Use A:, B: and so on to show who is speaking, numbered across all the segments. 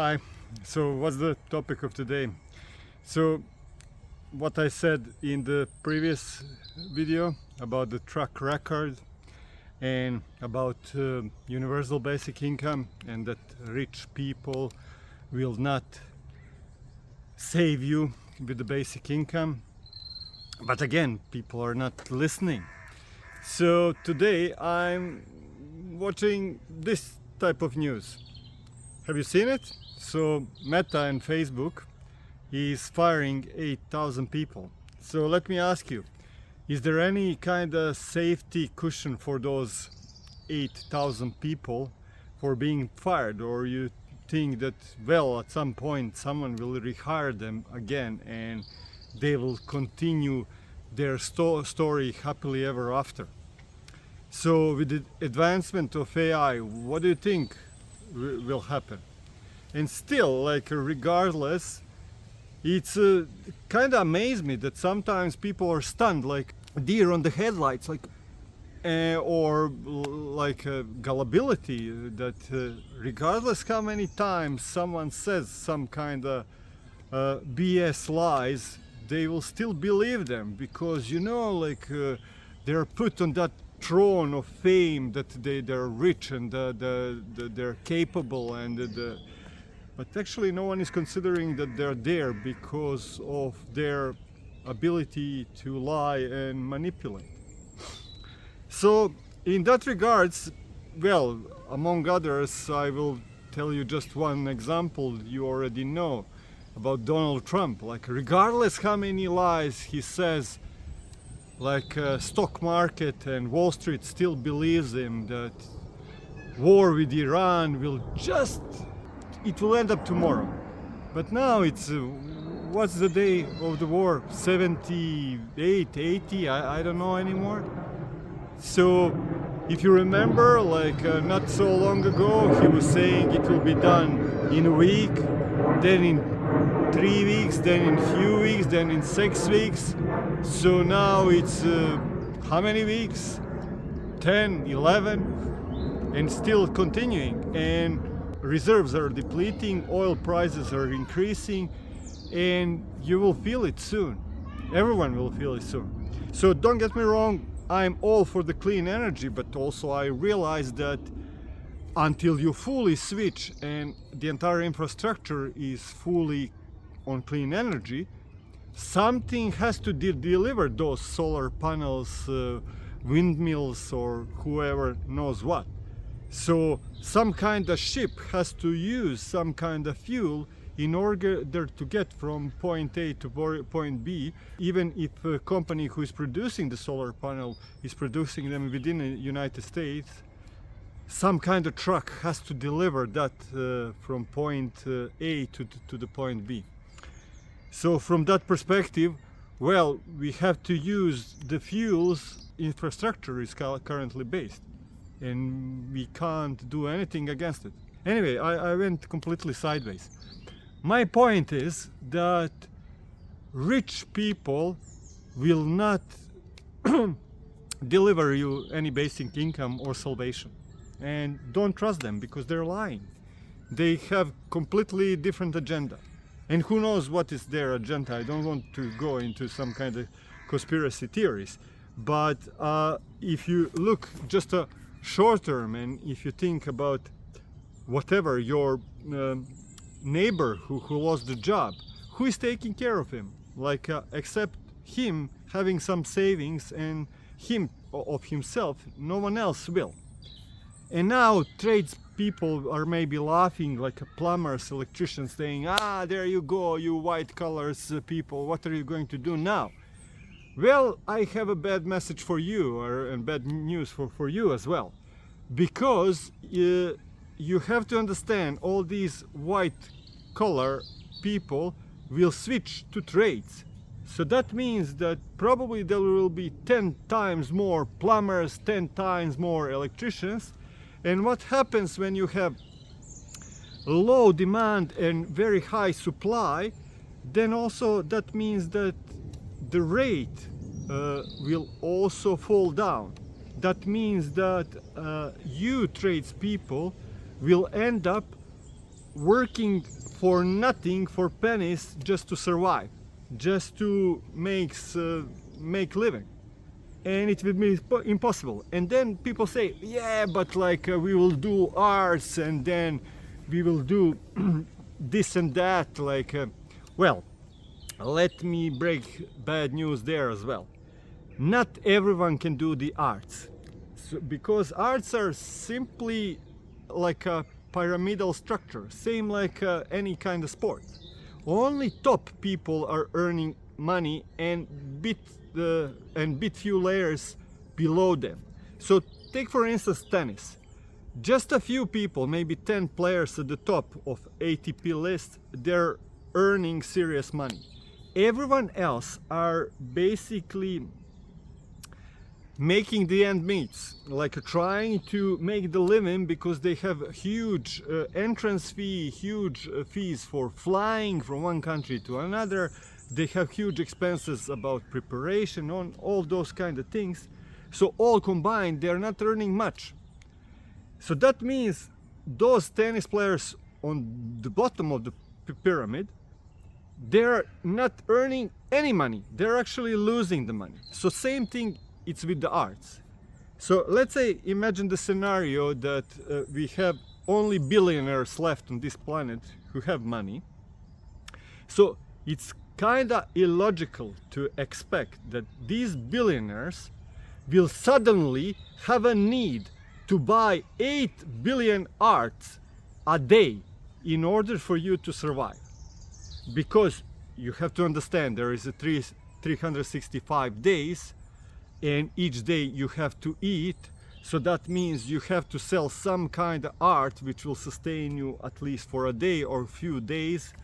A: Hi, so what's the topic of today? So what I said in the previous video about the track record and about universal basic income, and that rich people will not save you with the basic income, but again, people are not listening. So today I'm watching this type of news. Have you seen it? So Meta and Facebook is firing 8,000 people. So let me ask you, is there any kind of safety cushion for those 8,000 people for being fired? Or you think that, well, at some point someone will rehire them again and they will continue their story happily ever after? So with the advancement of AI, what do you think will happen? And still, like, regardless, it's kind of amazed me that sometimes people are stunned like deer on the headlights, like or like gullibility, that regardless how many times someone says some kind of BS lies, they will still believe them, because they're put on that throne of fame that they're rich and they're capable, and but actually no one is considering that they're there because of their ability to lie and manipulate. So in that regards, well, among others, I will tell you just one example you already know about Donald Trump. Like, regardless how many lies he says, like stock market and Wall Street still believes him that war with Iran it will end up tomorrow. But now it's what's the day of the war? 78, 80, I don't know anymore. So if you remember, like not so long ago, he was saying it will be done in a week, then in 3 weeks, then in few weeks, then in 6 weeks. So now it's how many weeks? 10, 11, and still continuing. And reserves are depleting, oil prices are increasing, and you will feel it soon. Everyone will feel it soon. So don't get me wrong, I'm all for the clean energy, but also I realize that until you fully switch and the entire infrastructure is fully on clean energy, something has to deliver those solar panels, windmills, or whoever knows what. So some kind of ship has to use some kind of fuel in order to get from point A to point B. Even if a company who is producing the solar panel is producing them within the United States, some kind of truck has to deliver that from point A to the point B. So from that perspective, well, we have to use the fuels infrastructure is currently based, and we can't do anything against it. Anyway, I went completely sideways. My point is that rich people will not deliver you any basic income or salvation. And don't trust them, because they're lying. They have completely different agenda. And who knows what is their agenda? I don't want to go into some kind of conspiracy theories. But if you look just a short term, and if you think about whatever your neighbor who lost the job, who is taking care of him? Like except him having some savings and him of himself, no one else will. And now tradespeople are maybe laughing, like plumbers, electricians, saying, there you go, you white collars people, what are you going to do now? Well, I have a bad message for you, and bad news for you as well. Because you have to understand, all these white collar people will switch to trades. So that means that probably there will be 10 times more plumbers, 10 times more electricians. And what happens when you have low demand and very high supply, then also that means that the rate will also fall down. That means that you tradespeople will end up working for nothing, for pennies, just to survive, just to make living, and it will be impossible. And then people say, yeah, but like we will do arts, and then we will do this and that, like well, let me break bad news there as well. Not everyone can do the arts, because arts are simply like a pyramidal structure, same like any kind of sport. Only top people are earning money, and bit few layers below them. So take for instance tennis. Just a few people, maybe 10 players at the top of ATP list, they're earning serious money. Everyone else are basically making the end meets, like trying to make the living, because they have huge entrance fee, huge fees for flying from one country to another. They have huge expenses about preparation, on all those kind of things. So all combined, they're not earning much. So that means those tennis players on the bottom of the pyramid, they're not earning any money. They're actually losing the money. So same thing it's with the arts. So let's say, imagine the scenario that we have only billionaires left on this planet who have money. So it's kinda illogical to expect that these billionaires will suddenly have a need to buy 8 billion arts a day in order for you to survive. Because you have to understand, there is a 365 days, and each day you have to eat. So that means you have to sell some kind of art which will sustain you at least for a day or a few days.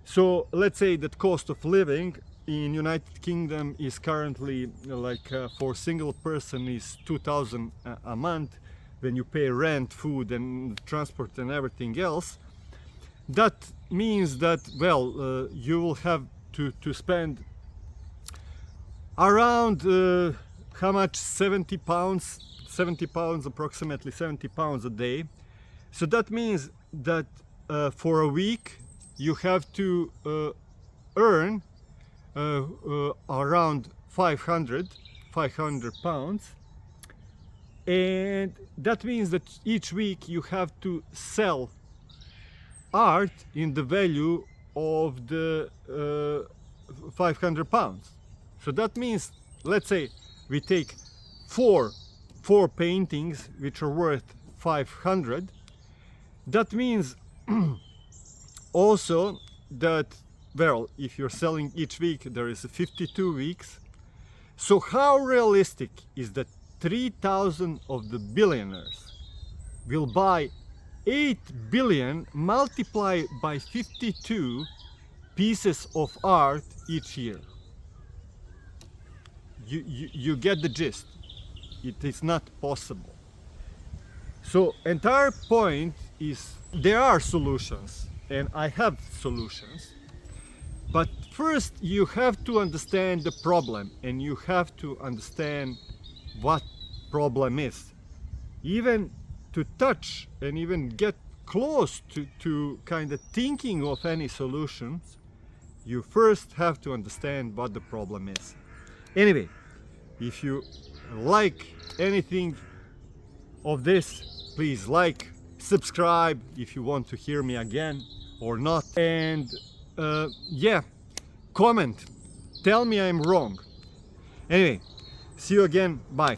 A: So let's say that cost of living in United Kingdom is currently like for single person is 2,000 a month. When you pay rent, food and transport and everything else, that means that, well, you will have to spend around how much? 70 pounds, approximately 70 pounds a day. So that means that for a week you have to earn around 500 pounds. And that means that each week you have to sell art in the value of the 500 pounds. So that means, let's say we take four paintings which are worth 500. That means also that, well, if you're selling each week, there is 52 weeks. So how realistic is that 3,000 of the billionaires will buy 8 billion multiplied by 52 pieces of art each year? You get the gist. It is not possible. So entire point is there are solutions, and I have solutions. But first you have to understand the problem, and you have to understand what problem is. Even to touch and even get close to kind of thinking of any solutions, you first have to understand what the problem is. Anyway, if you like anything of this, please like, subscribe if you want to hear me again or not, and yeah, comment, tell me I'm wrong. Anyway, see you again, bye.